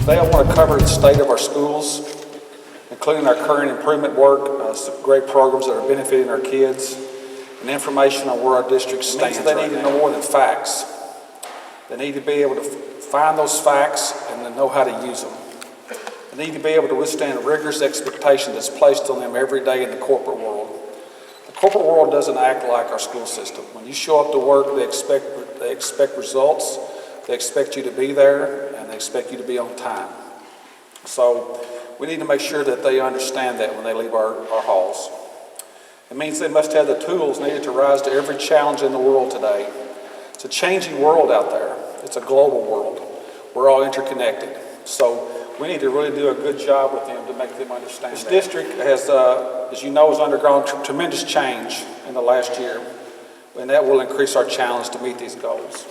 Today I want to cover the state of our schools, including our current improvement work, some great programs that are benefiting our kids, and information on where our district stands. They need to know more than facts. They need to be able to find those facts and then know how to use them. They need to be able to withstand rigorous expectation that's placed on them every day in the corporate world. The corporate world doesn't act like our school system. When you show up to work, they expect results, they expect you to be there, and they expect you to be on time. So we need to make sure that they understand that when they leave our halls. It means they must have the tools needed to rise to every challenge in the world today. It's a changing world out there. It's a global world. We're all interconnected. So we need to really do a good job with them to make them understand. This district has, as you know, has undergone tremendous change in the last year, and that will increase our challenge to meet these goals.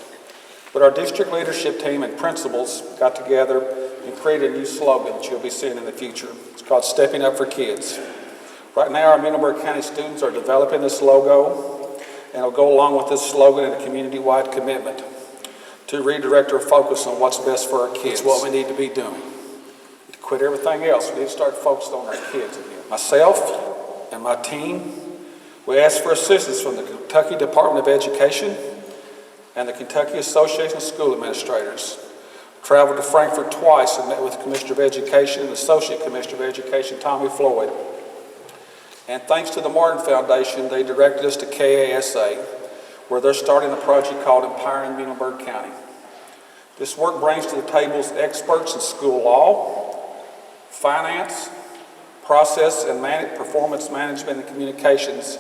But our district leadership team and principals got together and created a new slogan that you'll be seeing in the future. It's called Stepping Up for Kids. Right now, our Muhlenberg County students are developing this logo, and it'll go along with this slogan and a community-wide commitment to redirect our focus on what's best for our kids. It's what we need to be doing. To quit everything else, we need to start focused on our kids again. Myself and my team, we asked for assistance from the Kentucky Department of Education and the Kentucky Association of School Administrators. Traveled to Frankfort twice and met with the Commissioner of Education and the Associate Commissioner of Education, Tommy Floyd. And thanks to the Martin Foundation, they directed us to KASA, where they're starting a project called Empowering Muhlenberg County. This work brings to the tables experts in school law, finance, process and performance management and communications.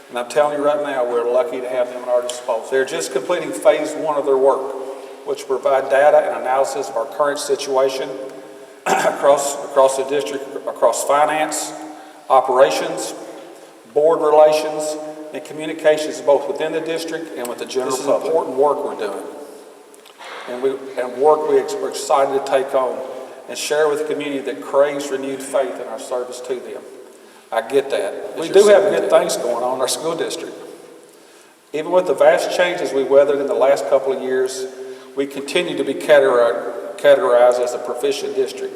And I'm telling you right now, we're lucky to have them at our disposal. They're just completing phase one of their work, which provide data and analysis of our current situation across the district, across finance, operations, board relations, and communications both within the district and with the general public. This is important work we're doing, and work we're excited to take on and share with the community that craves renewed faith in our service to them. I get that. We do have good things going on in our school district. Even with the vast changes we weathered in the last couple of years, we continue to be categorized as a proficient district.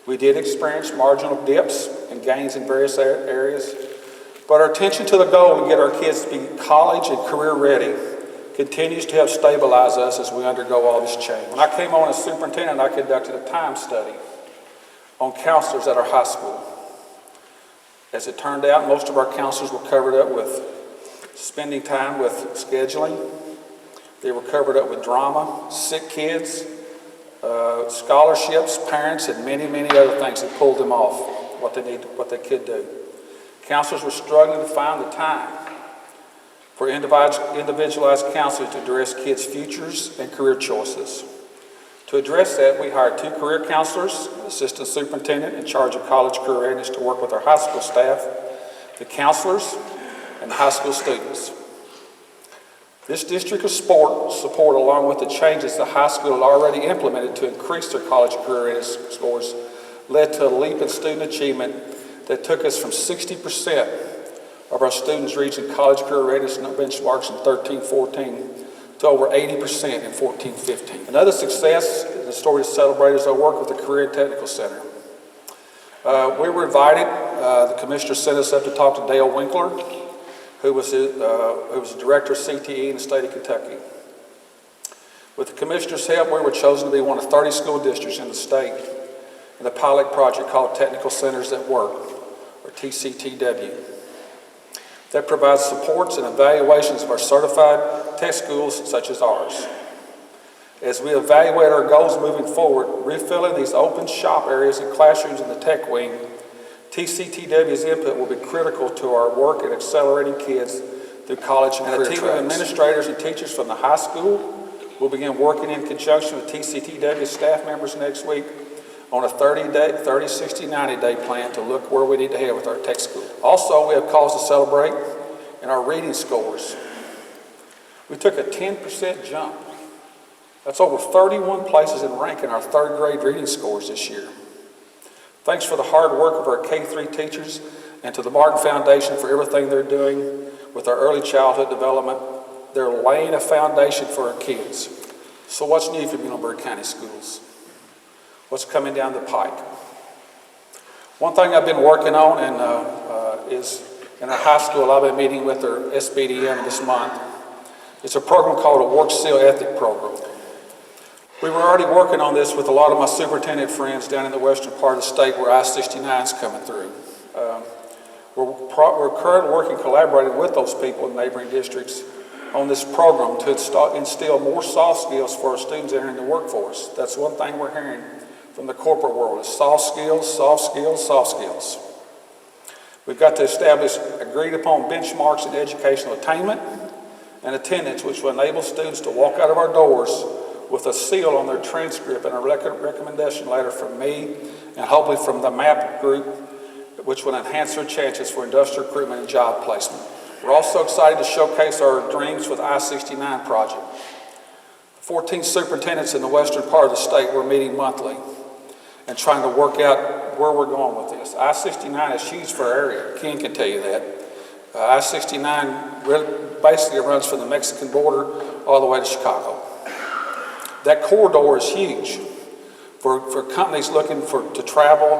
We did experience marginal dips and gains in various areas, but our attention to the goal to get our kids to be college and career ready continues to help stabilize us as we undergo all this change. When I came on as superintendent, I conducted a time study on counselors at our high school. As it turned out, most of our counselors were covered up with spending time with scheduling. They were covered up with drama, sick kids, scholarships, parents, and many, many other things that pulled them off what they could do. Counselors were struggling to find the time for individualized counseling to address kids' futures and career choices. To address that, we hired 2 career counselors, an assistant superintendent in charge of college career readiness to work with our high school staff, the counselors, and the high school students. This district of support, along with the changes the high school had already implemented to increase their college career readiness scores, led to a leap in student achievement that took us from 60% of our students reaching college career readiness benchmarks in 13-14 to over 80% in 14-15. Another success in the story to celebrate is our work with the Career and Technical Center. We were invited, the commissioner sent us up to talk to Dale Winkler, who was the director of CTE in the state of Kentucky. With the commissioner's help, we were chosen to be one of 30 school districts in the state in a pilot project called Technical Centers at Work, or TCTW, that provides supports and evaluations of our certified tech schools such as ours. As we evaluate our goals moving forward, refilling these open shop areas and classrooms in the tech wing, TCTW's input will be critical to our work in accelerating kids through college and career tracks. A team of administrators and teachers from the high school will begin working in conjunction with TCTW staff members next week on a 30, 60, 90-day plan to look where we need to head with our tech school. Also, we have cause to celebrate in our reading scores. We took a 10% jump. That's over 31 places in rank in our 3rd grade reading scores this year. Thanks for the hard work of our K-3 teachers and to the Martin Foundation for everything they're doing with our early childhood development. They're laying a foundation for our kids. So what's new for Muhlenberg County schools? what's coming down the pike. One thing I've been working on is in our high school, I've been meeting with their SBDM this month. It's a program called a Work Seal Ethic Program. We were already working on this with a lot of my superintendent friends down in the western part of the state where I-69 is coming through. We're currently working, collaborating with those people in neighboring districts on this program to instill more soft skills for our students entering the workforce. That's one thing we're hearing from the corporate world is soft skills, soft skills, soft skills. We've got to establish agreed upon benchmarks in educational attainment and attendance, which will enable students to walk out of our doors with a seal on their transcript and a recommendation letter from me and hopefully from the MAP group, which will enhance their chances for industrial recruitment and job placement. We're also excited to showcase our dreams with I-69 project. 14 superintendents in the western part of the state, we're meeting monthly and trying to work out where we're going with this. I-69 is huge for our area. Ken can tell you that. I-69 basically runs from the Mexican border all the way to Chicago. That corridor is huge for companies looking to travel,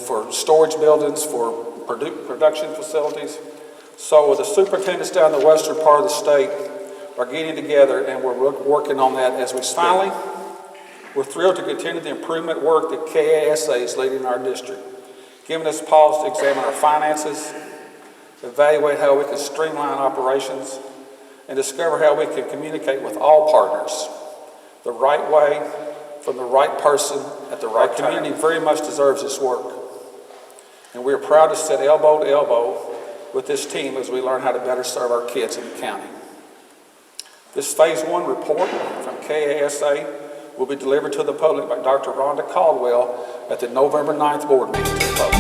for storage buildings, for production facilities. So the superintendents down the western part of the state are getting together and we're working on that as we speak. Finally, we're thrilled to continue the improvement work that KASA is leading in our district, giving us pause to examine our finances, evaluate how we can streamline operations, and discover how we can communicate with all partners the right way, from the right person, at the right time. Our community very much deserves this work, and we are proud to sit elbow to elbow with this team as we learn how to better serve our kids in the county. This Phase 1 report from KASA will be delivered to the public by Dr. Rhonda Caldwell at the November 9th board meeting to the public.